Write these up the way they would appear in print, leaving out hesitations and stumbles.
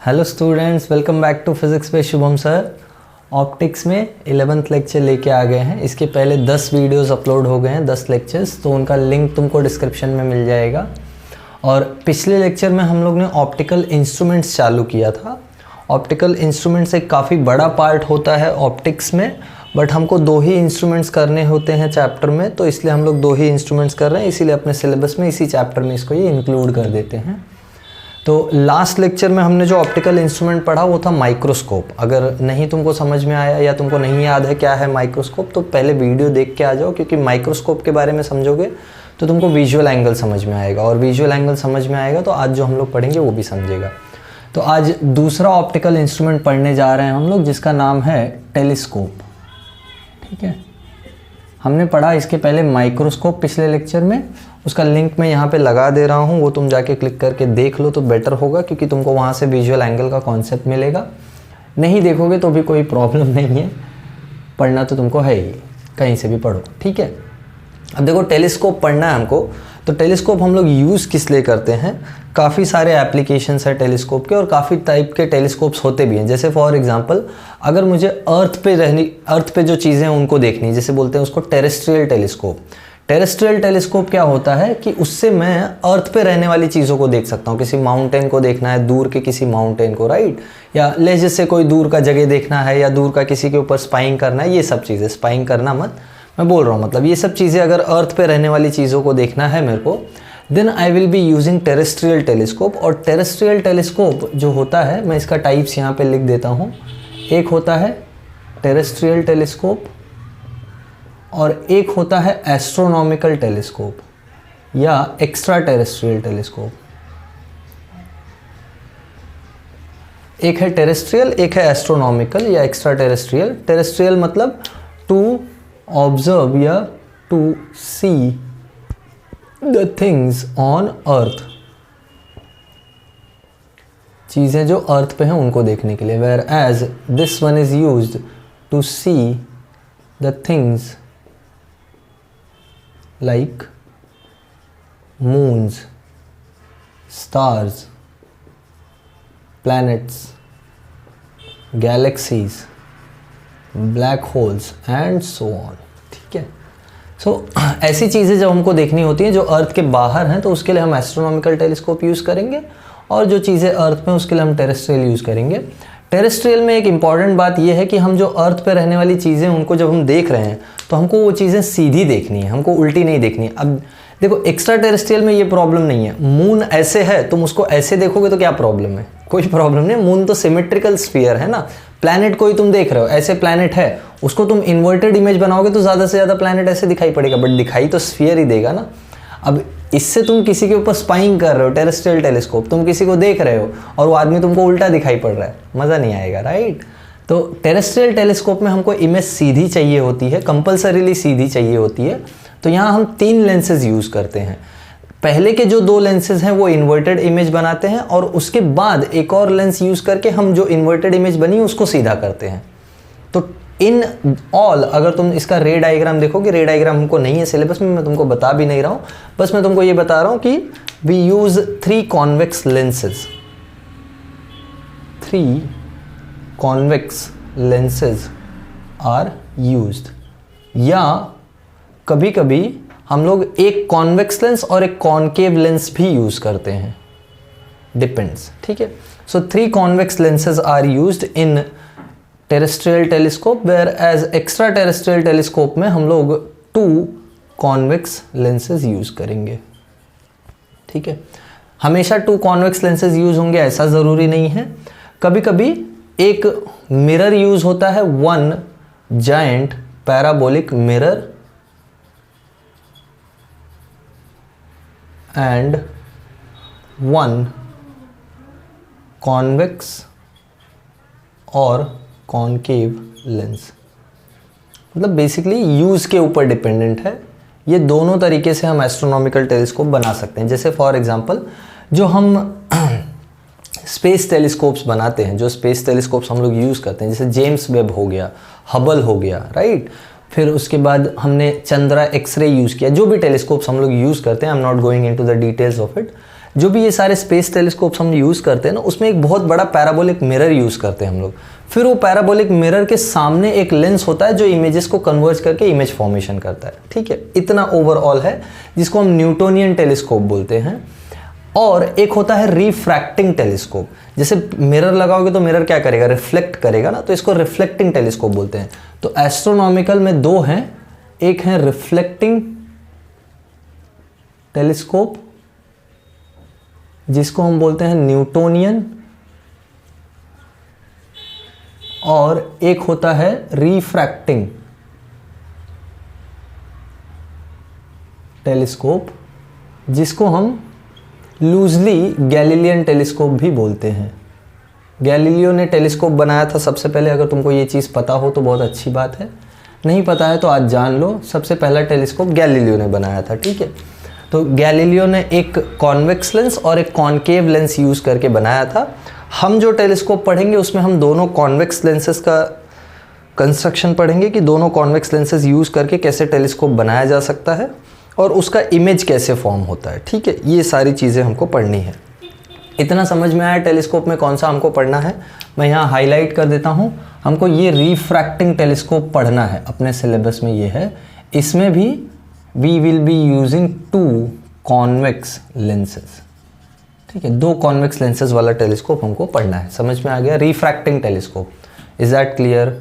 Hello students, welcome back to physics पे Shubham sir. Optics में 11th lecture लेके आ गए हैं। इसके पहले 10 वीडियोस अपलोड हो गए हैं, 10 लेक्चर्स, तो उनका लिंक तुमको डिस्क्रिप्शन में मिल जाएगा। और पिछले लेक्चर में हम लोग ने ऑप्टिकल इंस्ट्रूमेंट्स चालू किया था। ऑप्टिकल इंस्ट्रूमेंट्स एक काफ़ी बड़ा पार्ट होता है ऑप्टिक्स में, बट हमको 2 ही इंस्ट्रूमेंट्स करने होते हैं चैप्टर में, तो इसलिए हम लोग 2 ही इंस्ट्रूमेंट्स कर रहे हैं। इसीलिए अपने सिलेबस में इसी चैप्टर में इसको ये इंक्लूड कर देते हैं। तो लास्ट लेक्चर में हमने जो ऑप्टिकल इंस्ट्रूमेंट पढ़ा वो था माइक्रोस्कोप। अगर नहीं तुमको समझ में आया या तुमको नहीं याद है क्या है माइक्रोस्कोप, तो पहले वीडियो देख के आ जाओ, क्योंकि माइक्रोस्कोप के बारे में समझोगे तो तुमको विजुअल एंगल समझ में आएगा, और विजुअल एंगल समझ में आएगा तो आज जो हम लोग पढ़ेंगे वो भी समझेगा। तो आज दूसरा ऑप्टिकल इंस्ट्रूमेंट पढ़ने जा रहे हैं हम लोग, जिसका नाम है टेलीस्कोप। ठीक है, हमने पढ़ा इसके पहले माइक्रोस्कोप पिछले लेक्चर में, उसका लिंक मैं यहाँ पे लगा दे रहा हूँ, वो तुम जाके क्लिक करके देख लो तो बेटर होगा, क्योंकि तुमको वहाँ से विजुअल एंगल का कॉन्सेप्ट मिलेगा। नहीं देखोगे तो भी कोई प्रॉब्लम नहीं है, पढ़ना तो तुमको है ही, कहीं से भी पढ़ो। ठीक है, अब देखो टेलीस्कोप पढ़ना है हमको, तो टेलीस्कोप हम लोग यूज़ किस लिए करते हैं? काफ़ी सारे एप्लीकेशंस है टेलीस्कोप के, और काफ़ी टाइप के टेलीस्कोप्स होते भी हैं। जैसे फॉर एग्जांपल, अगर मुझे अर्थ पे जो चीज़ें हैं उनको देखनी है, जैसे बोलते हैं उसको टेरेस्ट्रियल टेलीस्कोप। टेरेस्ट्रियल टेलीस्कोप क्या होता है कि उससे मैं अर्थ पे रहने वाली चीज़ों को देख सकता हूँ। किसी माउंटेन को देखना है, दूर के किसी माउंटेन को, राइट, या ले जैसे कोई दूर का जगह देखना है, या दूर का किसी के ऊपर स्पाइंग करना है, ये सब चीज़ें, स्पाइंग करना मत, मैं बोल रहा हूँ, मतलब ये सब चीज़ें अगर अर्थ पे रहने वाली चीज़ों को देखना है मेरे को, then I will be using terrestrial telescope. और टेरेस्ट्रियल टेलीस्कोप जो होता है, मैं इसका टाइप्स यहाँ पे लिख देता हूँ। एक होता है टेरेस्ट्रियल टेलीस्कोप, और एक होता है एस्ट्रोनॉमिकल टेलीस्कोप या एक्स्ट्रा टेरेस्ट्रियल टेलीस्कोप। एक है टेरेस्ट्रियल, एक है एस्ट्रोनॉमिकल या एक्स्ट्रा टेरेस्ट्रियल। टेरेस्ट्रियल मतलब टू ऑब्जर्व या to see the things on earth, चीज़ें जो अर्थ पे हैं उनको देखने के लिए। Whereas this one is used to see the things like moons, stars, planets, galaxies, black holes and so on। ठीक है, सो ऐसी चीज़ें जब हमको देखनी होती हैं जो अर्थ के बाहर हैं, तो उसके लिए हम एस्ट्रोनॉमिकल टेलीस्कोप यूज़ करेंगे, और जो चीज़ें अर्थ में उसके लिए हम टेरेस्ट्रियल यूज़ करेंगे। टेरेस्ट्रियल में एक इम्पॉर्टेंट बात यह है कि हम जो अर्थ पे रहने वाली चीज़ें उनको जब हम देख रहे हैं तो हमको वो चीज़ें सीधी देखनी है, हमको उल्टी नहीं देखनी है। अब देखो एक्स्ट्रा टेरेस्ट्रियल में ये प्रॉब्लम नहीं है। मून ऐसे है, तुम उसको ऐसे देखोगे तो क्या प्रॉब्लम है? कोई प्रॉब्लम नहीं। मून तो सिमेट्रिकल स्फीयर है ना। प्लैनेट कोई तुम देख रहे हो, ऐसे प्लैनेट है, उसको तुम इन्वर्टेड इमेज बनाओगे तो ज़्यादा से ज़्यादा प्लैनेट ऐसे दिखाई पड़ेगा, बट दिखाई तो स्फीयर ही देगा ना। अब इससे तुम किसी के ऊपर स्पाइंग कर रहे हो, टेरेस्ट्रियल टेलीस्कोप, तुम किसी को देख रहे हो और वो आदमी तुमको उल्टा दिखाई पड़ रहा है, मज़ा नहीं आएगा, राइट। तो टेरेस्ट्रियल टेलीस्कोप में हमको इमेज सीधी चाहिए होती है, कंपल्सरीली सीधी चाहिए होती है। तो यहाँ हम 3 लेंसेज यूज़ करते हैं। पहले के जो 2 लेंसेज हैं वो इन्वर्टेड इमेज बनाते हैं, और उसके बाद एक और लेंस यूज़ करके हम जो इन्वर्टेड इमेज बनी उसको सीधा करते हैं। तो इन ऑल, अगर तुम इसका रे डायग्राम देखोगे, रे डायग्राम हमको नहीं है सिलेबस में, मैं तुमको बता भी नहीं रहा हूँ, बस मैं तुमको ये बता रहा हूँ कि we use 3 convex lenses, 3 convex lenses are used. या कभी कभी हम लोग एक कॉन्वेक्स लेंस और एक कॉनकेव लेंस भी यूज़ करते हैं, डिपेंड्स। ठीक है, so 3 convex lenses are used in terrestrial telescope, whereas extra terrestrial telescope में हम लोग 2 कॉन्वेक्स लेंसेज यूज़ करेंगे। ठीक है, हमेशा 2 कॉन्वेक्स लेंसेज यूज़ होंगे ऐसा ज़रूरी नहीं है। कभी कभी एक मिरर यूज़ होता है, 1 giant parabolic mirror and 1 convex और कॉनकेव लेंस। मतलब बेसिकली यूज़ के ऊपर डिपेंडेंट है। ये दोनों तरीके से हम एस्ट्रोनॉमिकल टेलीस्कोप बना सकते हैं। जैसे फॉर एग्जांपल, जो हम स्पेस टेलीस्कोप्स बनाते हैं, जो स्पेस टेलीस्कोप्स हम लोग यूज़ करते हैं, जैसे जेम्स वेब हो गया, हबल हो गया, राइट, फिर उसके बाद हमने चंद्रा एक्सरे यूज़ किया, जो भी टेलीस्कोप्स हम लोग यूज़ करते हैं, I am not going into the details of it, जो भी ये सारे स्पेस टेलीस्कोप्स हम यूज़ करते हैं ना, उसमें एक बहुत बड़ा पैराबोलिक मिरर यूज़ करते हैं हम लोग। फिर वो पैराबोलिक मिरर के सामने एक लेंस होता है जो इमेजेस को कन्वर्ज करके इमेज फॉर्मेशन करता है, ठीक है। इतना ओवरऑल है, जिसको हम न्यूटोनियन टेलीस्कोप बोलते हैं। और एक होता है रिफ्रैक्टिंग टेलीस्कोप। जैसे मिरर लगाओगे तो मिरर क्या करेगा, रिफ्लेक्ट करेगा ना, तो इसको रिफ्लेक्टिंग टेलीस्कोप बोलते हैं। तो एस्ट्रोनॉमिकल में दो हैं, एक है रिफ्लेक्टिंग टेलीस्कोप जिसको हम बोलते हैं न्यूटोनियन, और एक होता है रिफ्रैक्टिंग टेलीस्कोप जिसको हम लूजली गैलीलियन टेलीस्कोप भी बोलते हैं। गैलीलियो ने टेलीस्कोप बनाया था सबसे पहले। अगर तुमको ये चीज़ पता हो तो बहुत अच्छी बात है, नहीं पता है तो आज जान लो, सबसे पहला टेलीस्कोप गैलीलियो ने बनाया था, ठीक है। तो गैलीलियो ने एक कॉन्वेक्स लेंस और एक कॉनकेव लेंस यूज़ करके बनाया था। हम जो टेलीस्कोप पढ़ेंगे उसमें हम दोनों कॉन्वेक्स लेंसेज का कंस्ट्रक्शन पढ़ेंगे कि दोनों कॉन्वेक्स लेंसेज यूज़ करके कैसे टेलीस्कोप बनाया जा सकता है और उसका इमेज कैसे फॉर्म होता है, ठीक है। ये सारी चीज़ें हमको पढ़नी है। इतना समझ में आया टेलीस्कोप में कौन सा हमको पढ़ना है? मैं यहाँ हाईलाइट कर देता हूँ। हमको ये रिफ्रैक्टिंग टेलीस्कोप पढ़ना है, अपने सिलेबस में ये है। इसमें भी we will be using 2 convex lenses, ठीक है। 2 कॉन्वेक्स लेंसेज वाला टेलीस्कोप हमको पढ़ना है। समझ में आ गया? Refracting telescope, is that clear?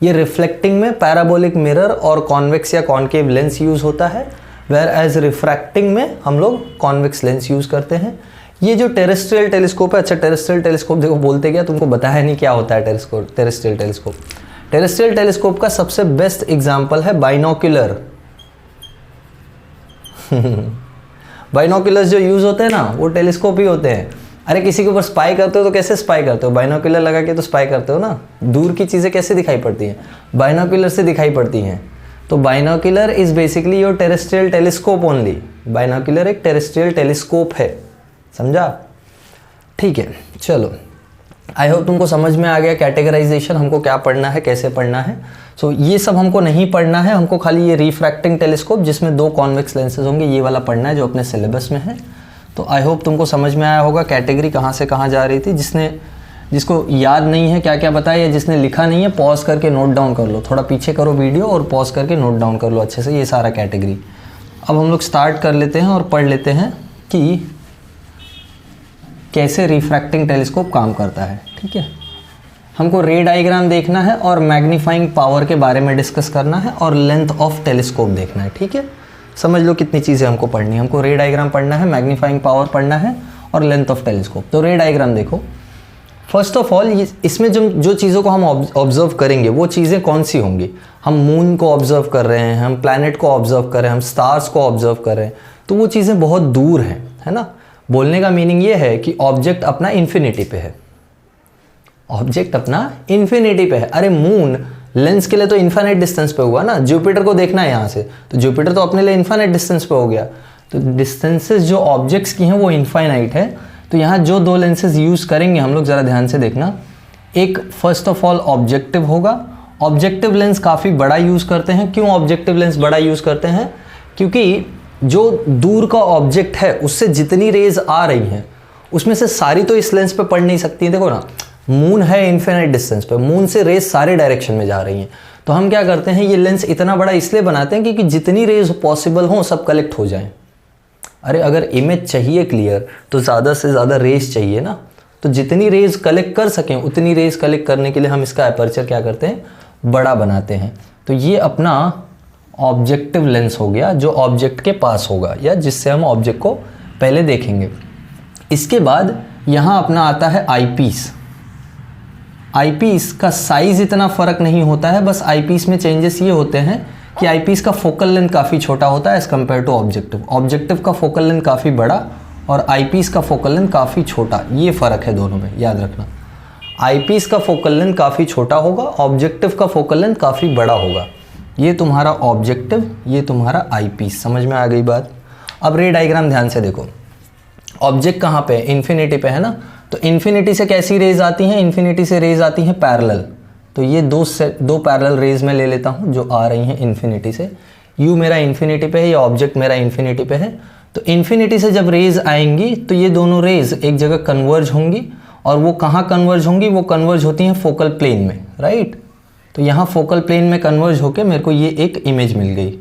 ये रिफ्लेक्टिंग में पैराबोलिक मिरर और कॉन्वेक्स या कॉनकेव लेंस यूज़ होता है, वेयर एज रिफ्रैक्टिंग में हम लोग कॉन्वेक्स लेंस यूज़ करते हैं। ये जो टेरेस्ट्रियल टेलीस्कोप है, अच्छा टेरेस्ट्रियल टेलीस्कोप देखो बोलते क्या, तुमको बताया नहीं क्या होता है टेरेस्ट्रियल टेलीस्कोप। टेरेस्ट्रियल टेलीस्कोप का सबसे बेस्ट एग्जांपल है बाइनोक्यूलर। बाइनोक्यूलर्स जो यूज़ होते हैं ना, वो टेलीस्कोप ही होते हैं। अरे किसी के ऊपर स्पाई करते हो तो कैसे स्पाई करते हो? बाइनोक्यूलर लगा के तो स्पाई करते हो ना। दूर की चीज़ें कैसे दिखाई पड़ती हैं? बाइनोक्यूलर से दिखाई पड़ती हैं। तो binocular is basically your terrestrial telescope only. Binocular एक टेरेस्ट्रियल टेलीस्कोप है, समझा? ठीक है, चलो आई होप तुमको समझ में आ गया कैटेगराइजेशन, हमको क्या पढ़ना है, कैसे पढ़ना है। सो ये सब हमको नहीं पढ़ना है, हमको खाली ये रिफ्रैक्टिंग टेलीस्कोप जिसमें 2 कॉन्वेक्स लेंसेज होंगे, ये वाला पढ़ना है जो अपने सिलेबस में है। तो आई होप तुमको समझ में आया होगा कैटेगरी कहाँ से कहाँ जा रही थी। जिसको याद नहीं है क्या क्या बताया या जिसने लिखा नहीं है, पॉज करके नोट डाउन कर लो, थोड़ा पीछे करो वीडियो और पॉज करके नोट डाउन कर लो अच्छे से ये सारा कैटेगरी। अब हम लोग स्टार्ट कर लेते हैं और पढ़ लेते हैं कि कैसे रिफ्रैक्टिंग टेलीस्कोप काम करता है, ठीक है। हमको रे डायग्राम देखना है और मैग्नीफाइंग पावर के बारे में डिस्कस करना है और लेंथ ऑफ टेलीस्कोप देखना है, ठीक है। समझ लो कितनी चीज़ें हमको पढ़नी है। हमको रे डायग्राम पढ़ना है, मैग्नीफाइंग पावर पढ़ना है और लेंथ ऑफ टेलीस्कोप। तो रे डायग्राम देखो, फर्स्ट ऑफ ऑल इसमें जो चीज़ों को हम ऑब्जर्व करेंगे वो चीज़ें कौन सी होंगी? हम मून को ऑब्जर्व कर रहे हैं, हम प्लैनेट को ऑब्जर्व कर रहे हैं, हम स्टार्स को ऑब्जर्व कर रहे हैं, तो वो चीज़ें बहुत दूर हैं, है ना। बोलने का मीनिंग ये है कि ऑब्जेक्ट अपना इन्फिनिटी पे है, ऑब्जेक्ट अपना इन्फिनिटी पे है। अरे मून लेंस के लिए तो इन्फाइनाइट डिस्टेंस पे हुआ ना। जुपिटर को देखना है यहाँ से, तो जुपिटर तो अपने लिए इन्फाइनाइट डिस्टेंस पे हो गया। तो डिस्टेंसेस जो ऑब्जेक्ट्स की हैं वो इन्फाइनाइट है। तो यहाँ जो 2 लेंसेज यूज़ करेंगे हम लोग, ज़रा ध्यान से देखना। एक फर्स्ट ऑफ ऑल ऑब्जेक्टिव होगा। ऑब्जेक्टिव लेंस काफ़ी बड़ा यूज़ करते हैं। क्यों ऑब्जेक्टिव लेंस बड़ा यूज़ करते हैं? क्योंकि जो दूर का ऑब्जेक्ट है उससे जितनी रेज आ रही हैं उसमें से सारी तो इस लेंस पे पड़ नहीं सकती है। देखो ना, मून है इन्फिनिट डिस्टेंस पे, मून से रेज सारे डायरेक्शन में जा रही हैं। तो हम क्या करते हैं, ये लेंस इतना बड़ा इसलिए बनाते हैं क्योंकि जितनी रेज पॉसिबल हो सब कलेक्ट हो जाएं। अरे अगर इमेज चाहिए क्लियर तो ज़्यादा से ज़्यादा रेज चाहिए ना। तो जितनी रेज कलेक्ट कर सकें उतनी रेज कलेक्ट करने के लिए हम इसका अपर्चर क्या करते हैं, बड़ा बनाते हैं। तो ये अपना ऑब्जेक्टिव लेंस हो गया जो ऑब्जेक्ट के पास होगा या जिससे हम ऑब्जेक्ट को पहले देखेंगे। इसके बाद यहाँ अपना आता है आईपीस। आईपीस का साइज़ इतना फ़र्क नहीं होता है, बस आईपीस में चेंजेस ये होते हैं कि आईपीस का फोकल लेंथ काफ़ी छोटा होता है as compare to objective. Objective का फोकल लेंथ काफ़ी बड़ा और आईपीस का फोकल लेंथ काफ़ी छोटा, ये फ़र्क है दोनों में, याद रखना। आईपीस का फोकल लेंथ काफ़ी छोटा होगा, ऑब्जेक्टिव का फोकल लेंथ काफ़ी बड़ा होगा। ये तुम्हारा ऑब्जेक्टिव, ये तुम्हारा आईपीस। समझ में आ गई बात? अब रे डायग्राम ध्यान से देखो। ऑब्जेक्ट कहाँ पे है? इन्फिनिटी पे है ना। तो इन्फिनिटी से कैसी रेज आती हैं? इन्फिनिटी से रेज आती हैं पैरेलल। तो ये दो पैरेलल रेज में ले लेता हूँ जो आ रही हैं इन्फिनिटी से। यू मेरा इन्फिनिटी पे है, ये ऑब्जेक्ट मेरा इन्फिनिटी पे है। तो इन्फिनिटी से जब रेज आएंगी तो ये दोनों रेज एक जगह कन्वर्ज होंगी, और वो कहाँ कन्वर्ज होंगी, वो कन्वर्ज होती हैं फोकल प्लेन में, राइट। तो यहाँ फोकल प्लेन में कन्वर्ज होके मेरे को ये एक इमेज मिल गई,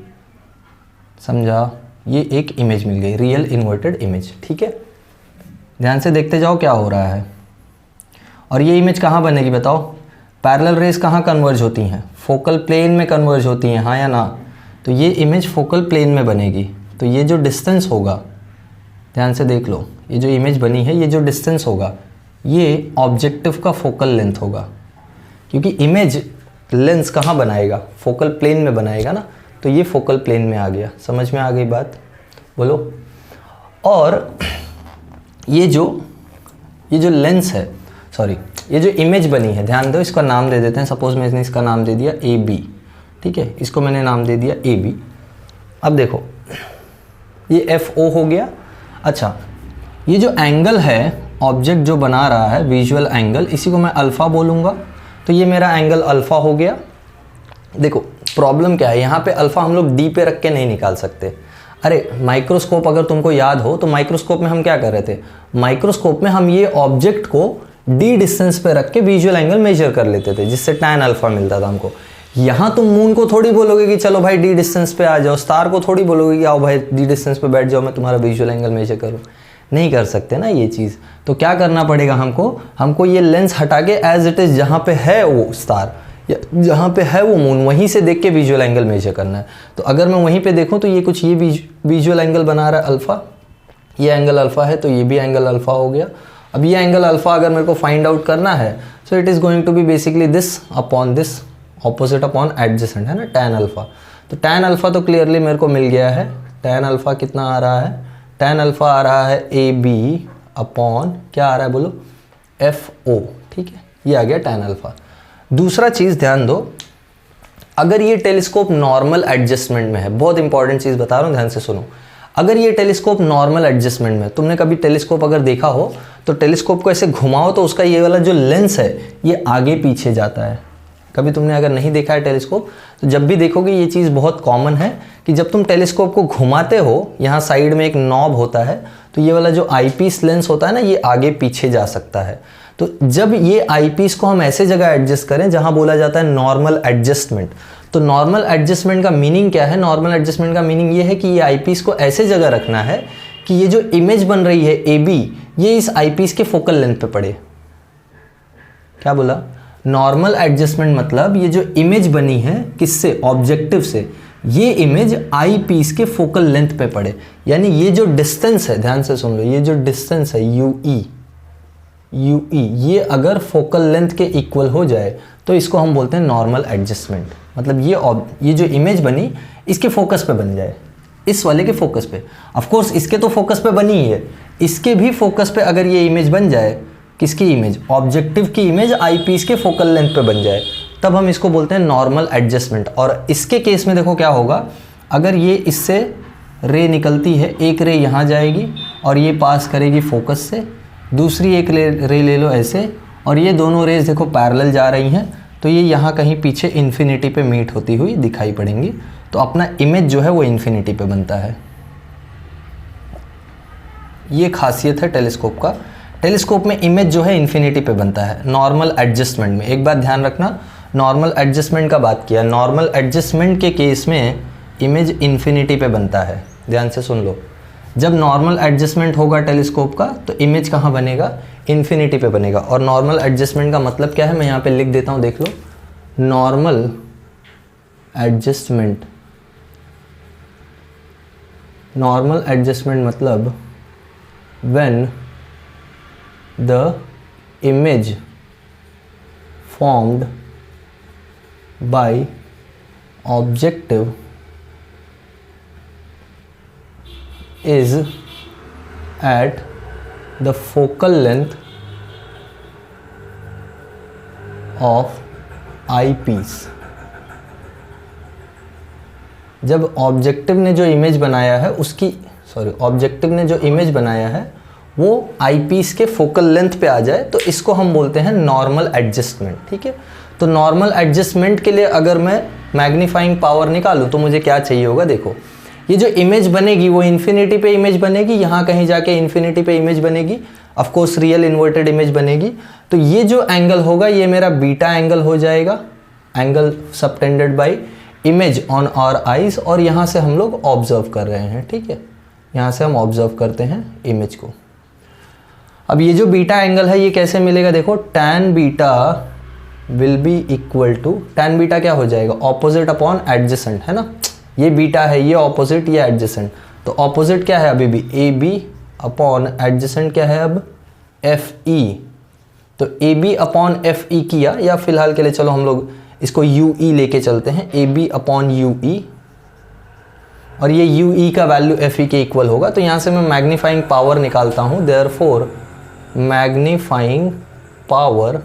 समझा, ये एक इमेज मिल गई, रियल इन्वर्टेड इमेज, ठीक है। ध्यान से देखते जाओ क्या हो रहा है। और ये इमेज कहाँ बनेगी बताओ, पैरेलल रेज कहाँ कन्वर्ज होती हैं, फोकल प्लेन में कन्वर्ज होती हैं, हाँ या ना। तो ये इमेज फोकल प्लेन में बनेगी, तो ये जो डिस्टेंस होगा, ध्यान से देख लो, ये जो इमेज बनी है, ये जो डिस्टेंस होगा ये ऑब्जेक्टिव का फोकल लेंथ होगा, क्योंकि इमेज लेंस कहाँ बनाएगा, फोकल प्लेन में बनाएगा ना। तो ये फोकल प्लेन में आ गया, समझ में आ गई बात, बोलो। और ये जो लेंस है, सॉरी, ये जो इमेज बनी है, ध्यान दो, इसका नाम दे देते हैं। सपोज मैंने इसका नाम दे दिया ए बी, ठीक है, इसको मैंने नाम दे दिया ए बी। अब देखो ये एफ ओ हो गया। अच्छा, ये जो एंगल है, ऑब्जेक्ट जो बना रहा है विजुअल एंगल, इसी को मैं अल्फ़ा बोलूँगा। तो ये मेरा एंगल अल्फ़ा हो गया। देखो प्रॉब्लम क्या है, यहाँ पे अल्फ़ा हम लोग डी पे रख के नहीं निकाल सकते। अरे माइक्रोस्कोप अगर तुमको याद हो तो माइक्रोस्कोप में हम क्या कर रहे थे, माइक्रोस्कोप में हम ये ऑब्जेक्ट को डी डिस्टेंस पे रख के विजुअल एंगल मेजर कर लेते थे, जिससे टैन अल्फ़ा मिलता था हमको। यहाँ तुम मून को थोड़ी बोलोगे कि चलो भाई डी डिस्टेंस पे आ जाओ, स्टार को थोड़ी बोलोगे कि आओ भाई डी डिस्टेंस पे बैठ जाओ, मैं तुम्हारा विजुअल एंगल मेजर करूँ। नहीं कर सकते ना ये चीज़। तो क्या करना पड़ेगा हमको ये लेंस हटा के एज इट इज़ जहाँ पे है वो स्टार या जहाँ पे है वो मून, वहीं से देख के विजुअल एंगल मेजर करना है। तो अगर मैं वहीं पे देखूँ तो ये कुछ ये विजुअल एंगल बना रहा है अल्फ़ा, ये एंगल अल्फ़ा है, तो ये भी एंगल अल्फ़ा हो गया। अब ये एंगल अल्फ़ा अगर मेरे को फाइंड आउट करना है, so it is going to be basically this upon this, opposite upon adjacent, है ना, टैन अल्फ़ा। तो टैन अल्फ़ा तो क्लियरली मेरे को मिल गया है। टैन अल्फ़ा कितना आ रहा है, टैन अल्फ़ा आ रहा है ए बी अपॉन क्या आ रहा है बोलो, एफ ओ, ठीक है, ये आ गया टैन अल्फ़ा। दूसरा चीज़ ध्यान दो, अगर ये टेलीस्कोप नॉर्मल एडजस्टमेंट में है, बहुत इंपॉर्टेंट चीज़ बता रहा हूँ, ध्यान से सुनो। अगर ये टेलीस्कोप नॉर्मल एडजस्टमेंट में, तुमने कभी टेलीस्कोप अगर देखा हो तो टेलीस्कोप को ऐसे घुमाओ तो उसका ये वाला जो लेंस है ये आगे पीछे जाता है। कभी तुमने अगर नहीं देखा है टेलीस्कोप तो जब भी देखोगे ये चीज़ बहुत कॉमन है कि जब तुम टेलीस्कोप को घुमाते हो, यहाँ साइड में एक नॉब होता है, तो ये वाला जो आईपीस लेंस होता है ना, ये आगे पीछे जा सकता है। तो जब ये आईपीस को हम ऐसे जगह एडजस्ट करें जहाँ बोला जाता है नॉर्मल एडजस्टमेंट, तो नॉर्मल एडजस्टमेंट का मीनिंग क्या है, नॉर्मल एडजस्टमेंट का मीनिंग ये है कि ये आईपीस को ऐसे जगह रखना है कि ये जो इमेज बन रही है ए बी, ये इस आईपीस के फोकल लेंथ पे पड़े। क्या बोला, नॉर्मल एडजस्टमेंट मतलब ये जो इमेज बनी है किससे, ऑब्जेक्टिव से, ये इमेज आई पीस के फोकल लेंथ पे पड़े। यानी ये जो डिस्टेंस है, ध्यान से सुन लो, ये जो डिस्टेंस है यू ई, ये अगर फोकल लेंथ के इक्वल हो जाए तो इसको हम बोलते हैं नॉर्मल एडजस्टमेंट। मतलब ये जो इमेज बनी इसके फोकस पे बन जाए, इस वाले के फोकस पे। ऑफ कोर्स इसके तो फोकस पे बनी ही है, इसके भी फोकस पे अगर ये इमेज बन जाए, किसकी इमेज, ऑब्जेक्टिव की इमेज आई पीस के फोकल लेंथ पे बन जाए, तब हम इसको बोलते हैं नॉर्मल एडजस्टमेंट। और इसके केस में देखो क्या होगा, अगर ये इससे रे निकलती है, एक रे यहाँ जाएगी और ये पास करेगी फोकस से, दूसरी एक रे ले लो ऐसे, और ये दोनों रेज देखो पैरेलल जा रही हैं, तो ये यहाँ कहीं पीछे इन्फिनिटी पे मीट होती हुई दिखाई पड़ेंगी। तो अपना इमेज जो है वो इन्फिनिटी पे बनता है। ये खासियत है टेलीस्कोप का, टेलीस्कोप में इमेज जो है इन्फिनिटी पे बनता है नॉर्मल एडजस्टमेंट में। एक बात ध्यान रखना, नॉर्मल एडजस्टमेंट का बात किया, नॉर्मल एडजस्टमेंट के केस में इमेज इन्फिनिटी पे बनता है। ध्यान से सुन लो, जब नॉर्मल एडजस्टमेंट होगा टेलीस्कोप का तो इमेज कहाँ बनेगा, इन्फिनिटी पे बनेगा। और नॉर्मल एडजस्टमेंट का मतलब क्या है, मैं यहाँ पे लिख देता हूँ, देख लो। नॉर्मल एडजस्टमेंट, नॉर्मल एडजस्टमेंट मतलब when the image formed by objective is at the focal length of eyepiece। जब ऑब्जेक्टिव ने जो इमेज बनाया है ऑब्जेक्टिव ने जो इमेज बनाया है वो आईपीस के फोकल लेंथ पे आ जाए, तो इसको हम बोलते हैं नॉर्मल एडजस्टमेंट। ठीक है, तो नॉर्मल एडजस्टमेंट के लिए अगर मैं मैग्नीफाइंग पावर निकालूं तो मुझे क्या चाहिए होगा, देखो ये जो इमेज बनेगी वो इन्फिनिटी पे इमेज बनेगी, यहाँ कहीं जाके इन्फिनिटी पे इमेज बनेगी, of course real inverted image बनेगी। तो ये जो एंगल होगा ये मेरा बीटा एंगल हो जाएगा, angle subtended by image on our eyes, और यहाँ से हम लोग ऑब्जर्व कर रहे हैं, ठीक है, यहाँ से हम ऑब्जर्व करते हैं इमेज को। अब ये जो बीटा एंगल है ये कैसे मिलेगा, देखो tan beta will be equal to, tan beta क्या हो जाएगा, ऑपोजिट अपॉन एडजेसेंट, है ना, ये बीटा है, ये ऑपोजिट, ये एडजेसेंट, तो ऑपोजिट क्या है अभी भी ए बी अपॉन एडजेसेंट क्या है अब एफ ई, तो A B upon F E किया, या फिलहाल के लिए चलो हम लोग इसको यू ई लेके चलते हैं, A B upon U E, और ये यू ई का वैल्यू एफ ई के इक्वल होगा। तो यहाँ से मैं मैग्नीफाइंग पावर निकालता हूँ, therefore magnifying power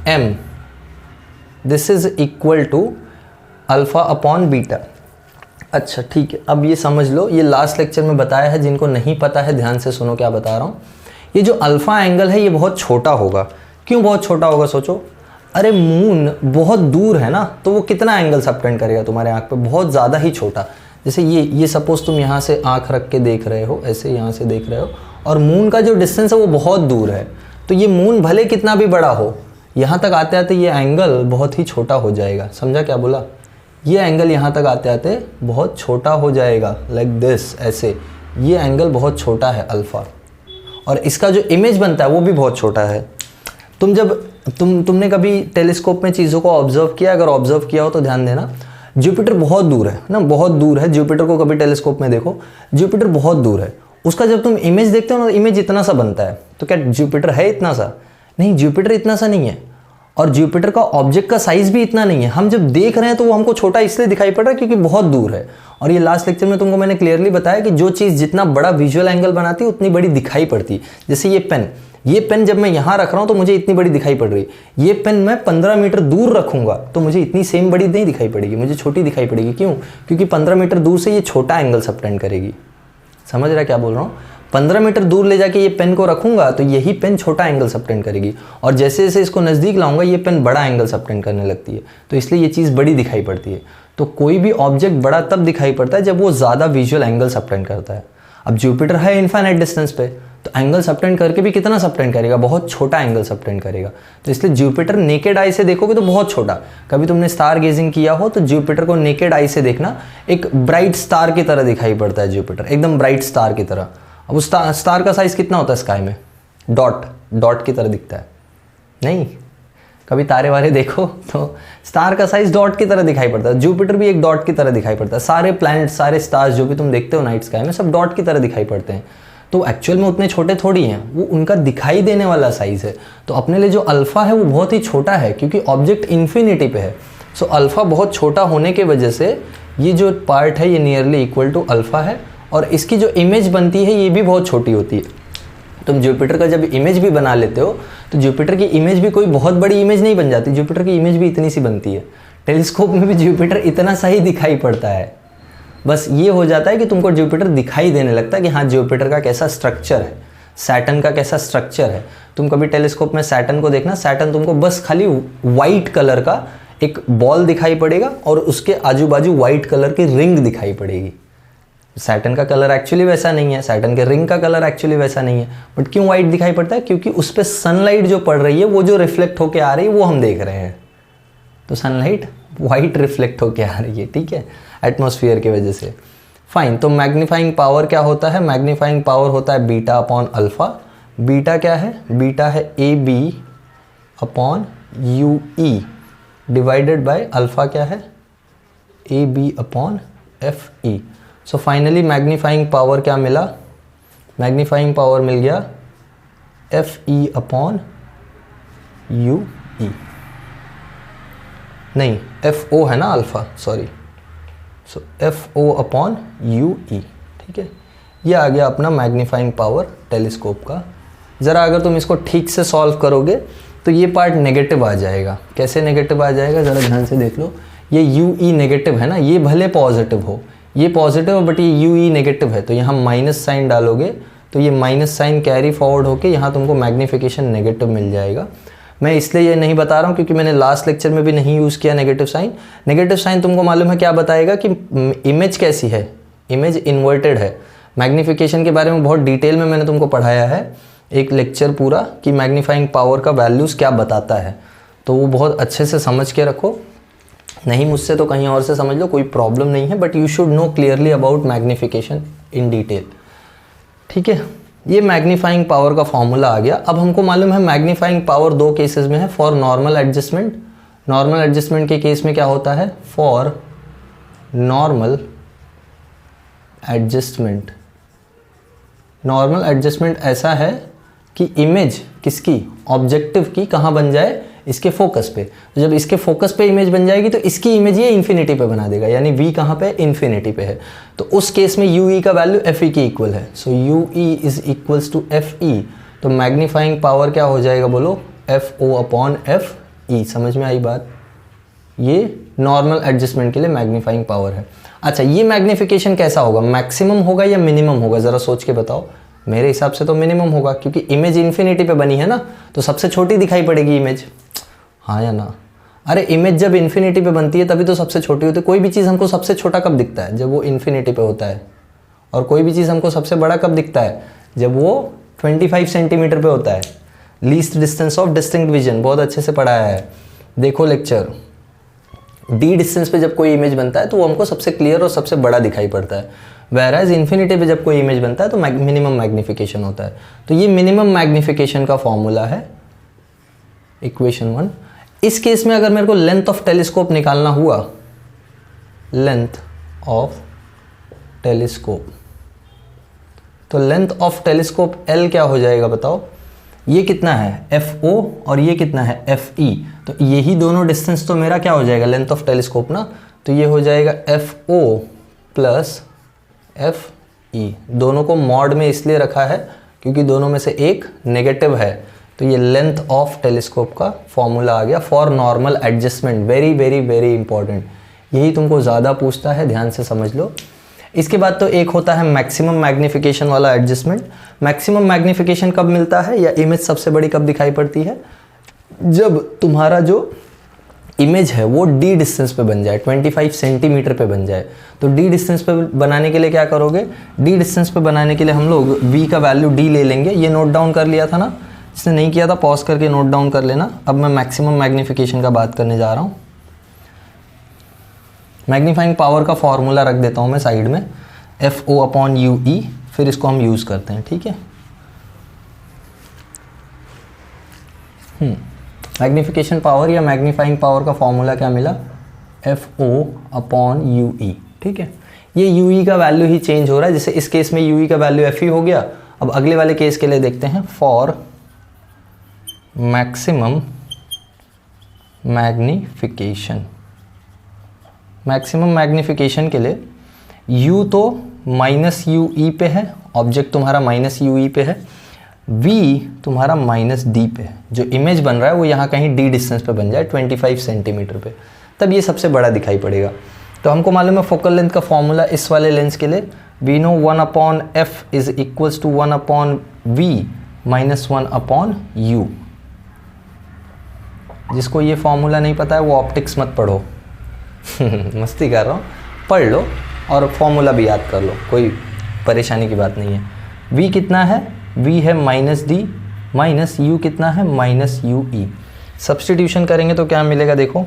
m this is equal to alpha upon beta. अच्छा ठीक है, अब ये समझ लो, ये लास्ट लेक्चर में बताया है, जिनको नहीं पता है ध्यान से सुनो क्या बता रहा हूँ। ये जो अल्फा एंगल है ये बहुत छोटा होगा, क्यों बहुत छोटा होगा सोचो, अरे मून बहुत दूर है ना, तो वो कितना एंगल सबटेंड करेगा तुम्हारे आँख पे, बहुत ज़्यादा ही छोटा। जैसे ये सपोज तुम यहाँ से आँख रख के देख रहे हो, ऐसे यहाँ से देख रहे हो, और मून का जो डिस्टेंस है वो बहुत दूर है, तो ये मून भले कितना भी बड़ा हो, यहाँ तक आते आते ये एंगल बहुत ही छोटा हो जाएगा। समझा क्या बोला, ये एंगल यहाँ तक आते आते बहुत छोटा हो जाएगा, लाइक दिस, ऐसे, ये एंगल बहुत छोटा है अल्फ़ा, और इसका जो इमेज बनता है वो भी बहुत छोटा है। तुम जब तुमने कभी टेलीस्कोप में चीज़ों को ऑब्जर्व किया, अगर ऑब्जर्व किया हो तो ध्यान देना, जुपिटर बहुत दूर है ना, बहुत दूर है, जुपिटर को कभी टेलीस्कोप में देखो, जुपिटर बहुत दूर है, उसका जब तुम इमेज देखते हो ना, इमेज इतना सा बनता है, तो क्या जुपिटर है इतना सा, नहीं, जुपिटर इतना सा नहीं है, और जुपिटर का ऑब्जेक्ट का साइज भी इतना नहीं है। हम जब देख रहे हैं तो वो हमको छोटा इसलिए दिखाई पड़ रहा है क्योंकि बहुत दूर है। और ये लास्ट लेक्चर में तुमको मैंने क्लियरली बताया कि जो चीज़ जितना बड़ा विजुअल एंगल बनाती है उतनी बड़ी दिखाई पड़ती है। जैसे ये पेन जब मैं यहाँ रख रहा हूँ तो मुझे इतनी बड़ी दिखाई पड़ रही है, ये पेन मैं 15 मीटर दूर रखूँगा तो मुझे इतनी सेम बड़ी नहीं दिखाई पड़ेगी, मुझे छोटी दिखाई पड़ेगी। क्यों? क्योंकि 15 मीटर दूर से ये छोटा एंगल सबटेंड करेगी। समझ रहा है क्या बोल रहा हूँ? 15 मीटर दूर ले जाके ये पेन को रखूंगा तो यही पेन छोटा एंगल सबटेंड करेगी, और जैसे जैसे इसको नज़दीक लाऊंगा ये पेन बड़ा एंगल सबटेंड करने लगती है, तो इसलिए ये चीज़ बड़ी दिखाई पड़ती है। तो कोई भी ऑब्जेक्ट बड़ा तब दिखाई पड़ता है जब वो ज़्यादा विजुअल एंगल सबटेंड करता है। अब जुपिटर है इनफाइनाइट डिस्टेंस पे, तो एंगल सबटेंड करके भी कितना सबटेंड करेगा? बहुत छोटा एंगल सबटेंड करेगा। तो इसलिए जुपिटर नेकेड आई से देखोगे तो बहुत छोटा। कभी तुमने स्टार गेजिंग किया हो तो जुपिटर को नेकेड आई से देखना, एक ब्राइट स्टार की तरह दिखाई पड़ता है जुपिटर, एकदम ब्राइट स्टार की तरह। अब उस स्टार का साइज कितना होता है स्काई में? डॉट की तरह दिखता है। नहीं, कभी तारे वारे देखो तो स्टार का साइज डॉट की तरह दिखाई पड़ता है। जुपिटर भी एक डॉट की तरह दिखाई पड़ता है। सारे प्लैनेट, सारे स्टार्स जो भी तुम देखते हो नाइट स्काई में, सब डॉट की तरह दिखाई पड़ते हैं। तो एक्चुअल में उतने छोटे थोड़ी हैं, वो उनका दिखाई देने वाला साइज है। तो अपने लिए जो अल्फ़ा है वो बहुत ही छोटा है क्योंकि ऑब्जेक्ट इन्फिनिटी पे है। सो अल्फ़ा बहुत छोटा होने के वजह से ये जो पार्ट है ये नियरली इक्वल टू अल्फ़ा है, और इसकी जो इमेज बनती है ये भी बहुत छोटी होती है। तुम जुपिटर का जब इमेज भी बना लेते हो तो जुपिटर की इमेज भी कोई बहुत बड़ी इमेज नहीं बन जाती, जुपिटर की इमेज भी इतनी सी बनती है। टेलीस्कोप में भी जुपिटर इतना सा ही दिखाई पड़ता है। बस ये हो जाता है कि तुमको जुपिटर दिखाई देने लगता है कि हाँ जुपिटर का कैसा स्ट्रक्चर है, सैटर्न का कैसा स्ट्रक्चर है। तुम कभी टेलीस्कोप में सैटर्न को देखना, सैटर्न तुमको बस खाली वाइट कलर का एक बॉल दिखाई पड़ेगा और उसके आजू बाजू वाइट कलर की रिंग दिखाई पड़ेगी। सैटर्न का कलर एक्चुअली वैसा नहीं है, सैटर्न के रिंग का कलर एक्चुअली वैसा नहीं है, बट क्यों वाइट दिखाई पड़ता है? क्योंकि उस पर सनलाइट जो पड़ रही है वो जो रिफ्लेक्ट होके आ रही है वो हम देख रहे हैं। तो सनलाइट वाइट रिफ्लेक्ट होके आ रही है, ठीक है, एटमॉस्फेयर की वजह से। फाइन, तो मैग्नीफाइंग पावर क्या होता है? मैग्नीफाइंग पावर होता है बीटा अपॉन अल्फा। बीटा क्या है? बीटा है A B upon U E divided by alpha क्या है? A B upon F E. So finally magnifying power क्या मिला? मैग्नीफाइंग पावर मिल गया F E upon U E, नहीं एफ ओ है ना alpha, sorry, so F O upon U E, ठीक है। ये आ गया अपना मैग्नीफाइंग पावर टेलीस्कोप का। ज़रा अगर तुम इसको ठीक से सॉल्व करोगे तो ये पार्ट नेगेटिव आ जाएगा। कैसे नेगेटिव आ जाएगा ज़रा ध्यान से देख लो। ये यू ई नेगेटिव है ना, ये भले पॉजिटिव हो, ये पॉजिटिव बट ये यू ई नेगेटिव है, तो यहाँ माइनस साइन डालोगे तो ये माइनस साइन कैरी फॉरवर्ड होके यहाँ तुमको मैग्नीफिकेशन नेगेटिव मिल जाएगा। मैं इसलिए ये नहीं बता रहा हूँ क्योंकि मैंने लास्ट लेक्चर में भी नहीं यूज़ किया नेगेटिव साइन। नेगेटिव साइन तुमको मालूम है क्या बताएगा कि इमेज कैसी है, इमेज इन्वर्टेड है। मैग्नीफिकेशन के बारे में बहुत डिटेल में मैंने तुमको पढ़ाया है एक लेक्चर पूरा कि मैग्नीफाइंग पावर का वैल्यूज़ क्या बताता है, तो वो बहुत अच्छे से समझ के रखो। नहीं मुझसे तो कहीं और से समझ लो, कोई प्रॉब्लम नहीं है, but you should know clearly about magnification in detail. ठीक है, ये मैग्नीफाइंग पावर का फॉर्मूला आ गया। अब हमको मालूम है मैग्नीफाइंग पावर दो केसेस में है, for normal adjustment. Normal adjustment के केस में क्या होता है, for normal adjustment, normal adjustment ऐसा है कि इमेज किसकी, ऑब्जेक्टिव की कहाँ बन जाए, इसके फोकस पे। तो जब इसके फोकस पे इमेज बन जाएगी तो इसकी इमेज ये इन्फिनिटी पे बना देगा, यानी v कहाँ पे, इन्फिनिटी पे है। तो उस केस में ue का वैल्यू fe के इक्वल है। So ue is equals to fe। तो मैग्नीफाइंग पावर क्या हो जाएगा बोलो, fo अपॉन fe। समझ में आई बात? ये नॉर्मल एडजस्टमेंट के लिए मैग्नीफाइंग पावर है। अच्छा, ये मैग्नीफिकेशन कैसा होगा, मैक्सिमम होगा या मिनिमम होगा, ज़रा सोच के बताओ। मेरे हिसाब से तो मिनिमम होगा, क्योंकि इमेज इन्फिनिटी पे बनी है ना, तो सबसे छोटी दिखाई पड़ेगी इमेज, हाँ या ना? अरे इमेज जब इन्फिनिटी पे बनती है तभी तो सबसे छोटी होती है। कोई भी चीज़ हमको सबसे छोटा कब दिखता है, जब वो इन्फिनिटी पे होता है। और कोई भी चीज़ हमको सबसे बड़ा कब दिखता है, जब वो 25 सेंटीमीटर पे होता है। Least distance of distinct vision बहुत अच्छे से पढ़ाया है, देखो लेक्चर। डी डिस्टेंस पे जब कोई इमेज बनता है तो वो हमको सबसे क्लियर और सबसे बड़ा दिखाई पड़ता है। वैराज इन्फिनिटी पे जब कोई इमेज बनता है तो मिनिमम मैग्नीफिकेशन होता है। तो ये मिनिमम मैग्नीफिकेशन का फॉर्मूला है, इक्वेशन 1। इस केस में अगर मेरे को लेंथ ऑफ टेलीस्कोप निकालना हुआ, लेंथ ऑफ टेलीस्कोप, तो लेंथ ऑफ टेलीस्कोप L क्या हो जाएगा बताओ। ये कितना है, FO, और ये कितना है, FE। तो यही दोनों डिस्टेंस तो मेरा क्या हो जाएगा, लेंथ ऑफ टेलीस्कोप ना। तो ये हो जाएगा FO प्लस FE। दोनों को मॉड में इसलिए रखा है क्योंकि दोनों में से एक नेगेटिव है। तो ये लेंथ ऑफ टेलीस्कोप का फॉर्मूला आ गया for normal adjustment. Very very very important, यही तुमको ज़्यादा पूछता है, ध्यान से समझ लो। इसके बाद तो एक होता है मैक्सिमम मैग्नीफिकेशन वाला एडजस्टमेंट। मैक्सिमम मैग्नीफिकेशन कब मिलता है या इमेज सबसे बड़ी कब दिखाई पड़ती है, जब तुम्हारा जो इमेज है वो डी डिस्टेंस पे बन जाए, 25 सेंटीमीटर पे बन जाए। तो डी डिस्टेंस पे बनाने के लिए क्या करोगे, डी डिस्टेंस पे बनाने के लिए हम लोग v का वैल्यू d ले लेंगे। ये नोट डाउन कर लिया था ना, जिसने नहीं किया था पॉज करके नोट डाउन कर लेना। अब मैं मैक्सिमम मैग्नीफिकेशन का बात करने जा रहा हूँ। मैग्नीफाइंग पावर का फॉर्मूला रख देता हूँ मैं साइड में, FO अपॉन UE, फिर इसको हम यूज़ करते हैं, ठीक है। मैग्नीफिकेशन पावर या मैग्नीफाइंग पावर का फॉर्मूला क्या मिला, FO अपॉन UE, ठीक है। ये UE का वैल्यू ही चेंज हो रहा है, जैसे इस केस में UE का वैल्यू FE हो गया। अब अगले वाले केस के लिए देखते हैं, for maximum magnification. Maximum magnification के लिए U तो माइनस UE पे है, ऑब्जेक्ट तुम्हारा माइनस UE पे है, V तुम्हारा माइनस D पे है। जो इमेज बन रहा है वो यहाँ कहीं D डिस्टेंस पे बन जाए 25 सेंटीमीटर पे, तब ये सबसे बड़ा दिखाई पड़ेगा। तो हमको मालूम है फोकल लेंथ का फॉर्मूला इस वाले लेंस के लिए, we know 1 upon F is equals to 1 upon V minus 1 upon U। जिसको ये फॉर्मूला नहीं पता है वो ऑप्टिक्स मत पढ़ो मस्ती कर रहा हूँ, पढ़ लो और फॉर्मूला भी याद कर लो, कोई परेशानी की बात नहीं है। V कितना है, V है माइनस D माइनस U कितना है, माइनस UE। सब्सटीट्यूशन करेंगे तो क्या मिलेगा, देखो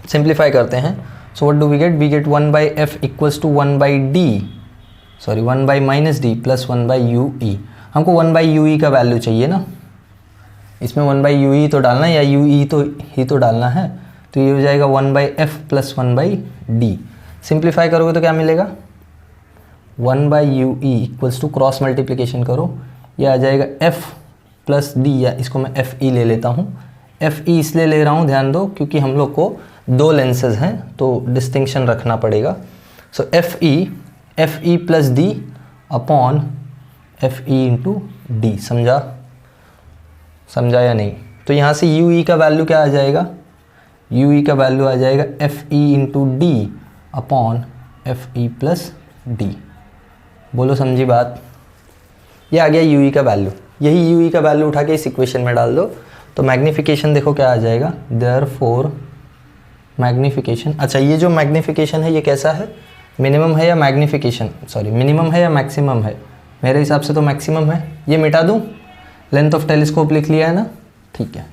सिंप्लीफाई करते हैं। So what do we get 1 by F equals to 1 by D, sorry 1 by minus D plus 1 by UE। हमको 1 बाई UE का वैल्यू चाहिए ना, इसमें 1 बाई UE तो डालना है या UE तो ही तो डालना है। तो ये हो जाएगा 1 by F plus 1 by D। Simplify करोगे तो क्या मिलेगा, 1 by UE equals to cross multiplication करो, यह आ जाएगा F प्लस D, या इसको मैं FE ले लेता हूँ। FE इसलिए ले रहा हूँ, ध्यान दो, क्योंकि हम लोग को दो लेंसेज हैं तो डिस्टिंक्शन रखना पड़ेगा। सो FE plus D upon FE into D। समझा या नहीं? तो यहाँ से UE का वैल्यू क्या आ जाएगा, UE का वैल्यू आ जाएगा FE into D upon FE plus D। बोलो समझी बात? ये आ गया UE का वैल्यू। यही UE का वैल्यू उठा के इस इक्वेशन में डाल दो तो मैग्नीफिकेशन देखो क्या आ जाएगा, देयरफॉर मैग्नीफिकेशन। अच्छा, ये जो मैग्नीफिकेशन है ये कैसा है, मिनिमम है या मैग्नीफिकेशन, सॉरी मिनिमम है या मैक्सिमम है? मेरे हिसाब से तो मैक्सिमम है। ये मिटा दूँ, लेंथ ऑफ टेलीस्कोप लिख लिया है ना, ठीक है,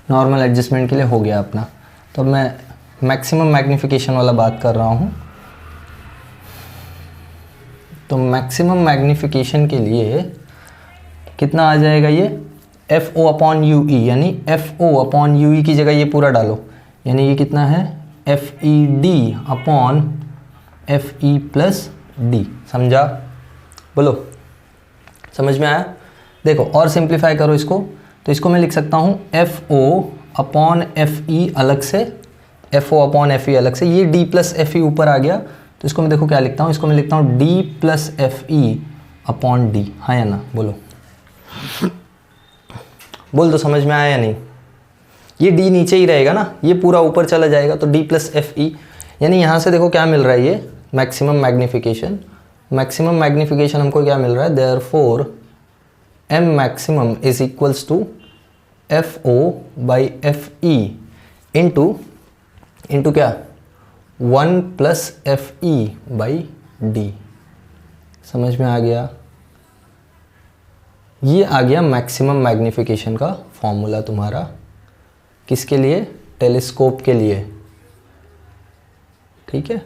नॉर्मल एडजस्टमेंट के लिए हो गया अपना। तो मैं मैक्सिमम मैग्नीफिकेशन वाला बात कर रहा हूँ। तो मैक्सिमम मैग्नीफिकेशन के लिए कितना आ जाएगा ये, F O upon U E, यानी F O upon U E की जगह ये पूरा डालो, यानी ये कितना है, F E D upon F E plus D. समझा? बोलो, समझ में आया? देखो और सिंप्लीफाई करो इसको, तो इसको मैं लिख सकता हूँ F O upon F E अलग से, F O upon F E अलग से, ये डी प्लस एफ ई ऊपर आ गया, तो इसको मैं देखो क्या लिखता हूँ, इसको मैं लिखता हूँ D plus F E upon D. हाँ या ना? बोलो, बोल दो, समझ में आया या नहीं? ये डी नीचे ही रहेगा ना, ये पूरा ऊपर चला जाएगा, तो डी प्लस एफ ई, यानी यहाँ से देखो क्या मिल रहा है, ये मैक्सिमम मैग्नीफिकेशन। मैक्सिमम मैग्नीफिकेशन हमको क्या मिल रहा है, therefore M maximum is equals to F O by F E into क्या, 1 plus F E by D. समझ में आ गया? ये आ गया मैक्सिमम मैग्नीफिकेशन का फॉर्मूला तुम्हारा, किसके लिए, टेलीस्कोप के लिए, ठीक है।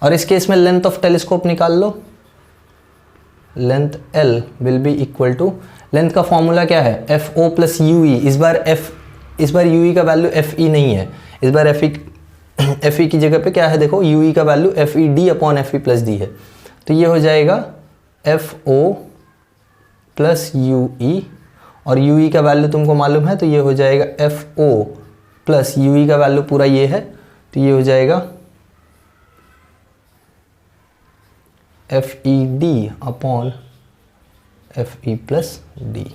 और इस केस में लेंथ ऑफ टेलीस्कोप निकाल लो, length L will be equal to, length का फॉर्मूला क्या है, F O plus U E. इस बार यू ई का वैल्यू एफ ई नहीं है, इस बार एफ ई की जगह पे क्या है, देखो यू ई का value F E D upon F E plus D है, तो ये हो जाएगा F O plus U E, और यू ई का वैल्यू तुमको मालूम है, तो ये हो जाएगा F O plus U E का वैल्यू पूरा ये है, तो ये हो जाएगा F E D upon F E plus D.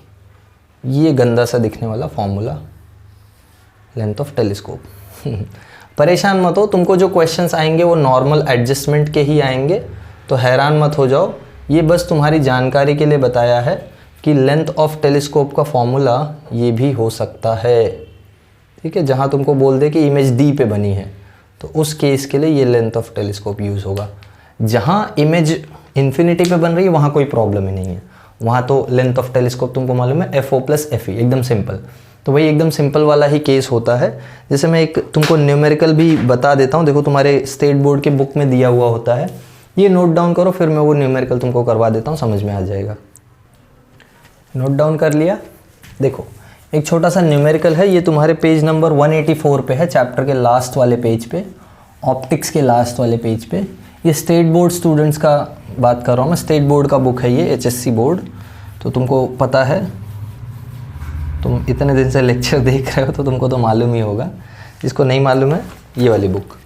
ये गंदा सा दिखने वाला फॉर्मूला लेंथ ऑफ टेलीस्कोप। परेशान मत हो, तुमको जो क्वेश्चंस आएंगे वो नॉर्मल एडजस्टमेंट के ही आएंगे, तो हैरान मत हो जाओ। ये बस तुम्हारी जानकारी के लिए बताया है कि लेंथ ऑफ टेलीस्कोप का फॉर्मूला ये भी हो सकता है, ठीक है। जहाँ तुमको बोल दे कि इमेज डी पे बनी है, तो उस केस के लिए ये लेंथ ऑफ टेलीस्कोप यूज़ होगा। जहाँ इमेज इन्फिनिटी पे बन रही है वहाँ कोई प्रॉब्लम ही नहीं है, वहाँ तो लेंथ ऑफ टेलीस्कोप तुमको मालूम है F O plus F E, एकदम सिंपल। तो वही एकदम सिंपल वाला ही केस होता है। जैसे मैं एक तुमको न्यूमेरिकल भी बता देता हूँ, देखो तुम्हारे स्टेट बोर्ड के बुक में दिया हुआ होता है, ये नोट डाउन करो, फिर मैं वो न्यूमेरिकल तुमको करवा देता हूँ, समझ में आ जाएगा। नोट डाउन कर लिया? देखो एक छोटा सा न्यूमेरिकल है, ये तुम्हारे पेज नंबर 184 पे है, चैप्टर के लास्ट वाले पेज पे, ऑप्टिक्स के लास्ट वाले पेज पे। ये स्टेट बोर्ड स्टूडेंट्स का बात कर रहा हूँ मैं, स्टेट बोर्ड का बुक है ये, एचएससी बोर्ड, तो तुमको पता है, तुम इतने दिन से लेक्चर देख रहे हो तो तुमको तो मालूम ही होगा। जिसको नहीं मालूम है ये वाली बुक,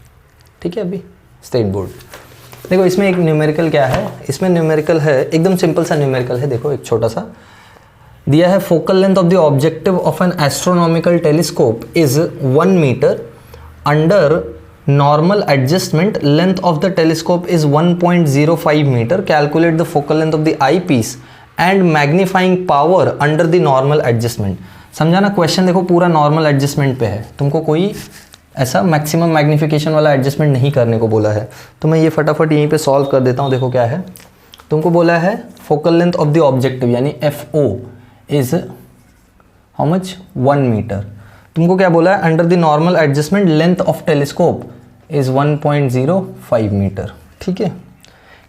ठीक है, अभी स्टेट बोर्ड। देखो इसमें एक न्यूमेरिकल क्या है, इसमें न्यूमेरिकल है, एकदम सिंपल सा न्यूमेरिकल है। देखो एक छोटा सा दिया है, focal length of the objective of an astronomical telescope is 1 metre, under normal adjustment length of the telescope is 1.05 meter, calculate the focal length of the eyepiece and magnifying power under the normal adjustment। समझा ना? Question देखो पूरा normal adjustment पे है, तुमको कोई ऐसा maximum magnification वाला एडजस्टमेंट नहीं करने को बोला है, तो मैं ये फटाफट यहीं पे सॉल्व कर देता हूँ। देखो क्या है, तुमको बोला है focal length of the objective यानी F O is how much, 1 metre. तुमको क्या बोला है, under the normal adjustment length of telescope is 1.05 metre, ठीक है।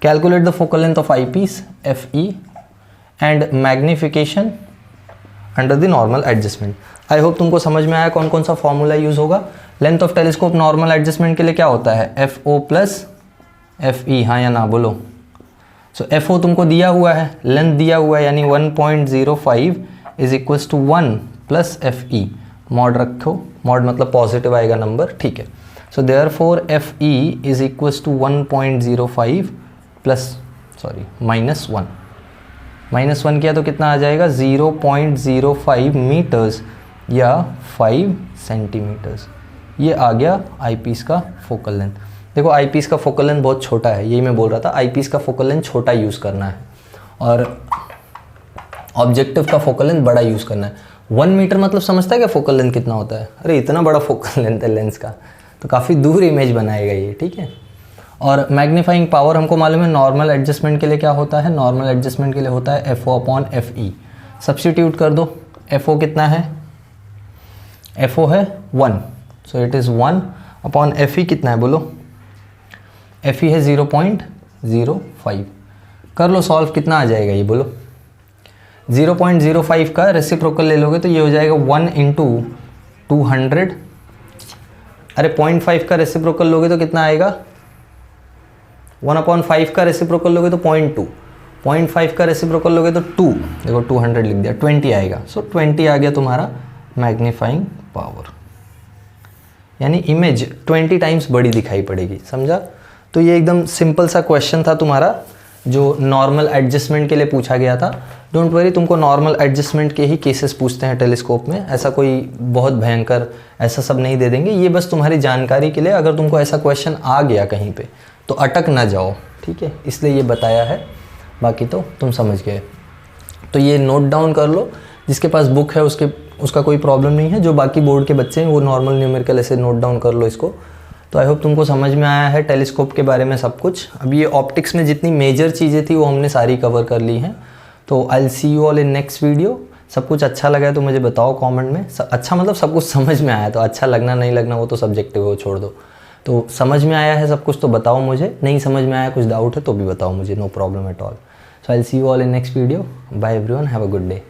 Calculate the focal length of eyepiece F E and magnification under the normal adjustment. I hope तुमको समझ में आया कौन कौन सा फॉर्मूला यूज होगा। Length of telescope normal adjustment के लिए क्या होता है, F O plus F E, हाँ या ना? बोलो। सो एफ ओ तुमको दिया हुआ है, लेंथ दिया हुआ है, यानी 1.05 is equals to 1 plus F E. Mod रखो, मॉड मतलब पॉजिटिव आएगा नंबर, ठीक है। So therefore F E is equals to 1.05 plus minus 1, minus 1 किया तो कितना आ जाएगा, 0.05 मीटर्स या 5 सेंटीमीटर्स। ये आ गया आईपीस का फोकल लेंथ। देखो आईपीस का फोकल लेंथ बहुत छोटा है, यही मैं बोल रहा था, आईपीस का फोकल लेंथ छोटा यूज़ करना है और ऑब्जेक्टिव का फोकल लेंथ बड़ा यूज़ करना है। 1 मीटर मतलब समझता है क्या फोकल लेंथ कितना होता है? अरे इतना बड़ा फोकल लेंथ है लेंस का, तो काफ़ी दूर इमेज बनाएगा ये, ठीक है। और मैग्नीफाइंग पावर हमको मालूम है नॉर्मल एडजस्टमेंट के लिए क्या होता है, नॉर्मल एडजस्टमेंट के लिए होता है FO/FE। सब्स्टिट्यूट कर दो, FO कितना है, FO है 1, सो इट इज़ 1/FE कितना है बोलो, FE है 0.05। कर लो सॉल्व, कितना आ जाएगा ये बोलो। 0.05 का रेसिप्रोकल ले लोगे तो ये हो जाएगा 1 × 200। अरे 0.5 का रेसिप्रोकल लोगे तो कितना आएगा, 1/5 का रेसिप्रोकल लोगे तो 0.2, 0.5 का रेसिप्रोकल लोगे तो 2, देखो 200 लिख दिया, 20 आएगा। सो 20 आ गया तुम्हारा मैग्नीफाइंग पावर, यानी इमेज 20 टाइम्स बड़ी दिखाई पड़ेगी, समझा। तो ये एकदम सिंपल सा क्वेश्चन था तुम्हारा जो नॉर्मल एडजस्टमेंट के लिए पूछा गया था। डोंट वरी, तुमको नॉर्मल एडजस्टमेंट के ही केसेस पूछते हैं टेलीस्कोप में, ऐसा कोई बहुत भयंकर ऐसा सब नहीं दे देंगे। ये बस तुम्हारी जानकारी के लिए, अगर तुमको ऐसा क्वेश्चन आ गया कहीं पे तो अटक ना जाओ, ठीक है, इसलिए ये बताया है, बाकी तो तुम समझ गए। तो ये नोट डाउन कर लो, जिसके पास बुक है उसका कोई प्रॉब्लम नहीं है, जो बाकी बोर्ड के बच्चे हैं वो नॉर्मल न्यूमेरिकल ऐसे नोट डाउन कर लो इसको। तो आई होप तुमको समझ में आया है टेलीस्कोप के बारे में सब कुछ। अब ये ऑप्टिक्स में जितनी मेजर चीज़ें थी वो हमने सारी कवर कर ली हैं। तो आई will see you all in next video. सब कुछ अच्छा लगा है तो मुझे बताओ कमेंट में। अच्छा मतलब सब कुछ समझ में आया, तो अच्छा लगना नहीं लगना वो तो सब्जेक्टिव है, वो छोड़ दो। तो समझ में आया है सब कुछ तो बताओ मुझे, नहीं समझ में आया कुछ डाउट है तो भी बताओ मुझे, no problem at all. So I will see you all in next video. Bye everyone, have a good day.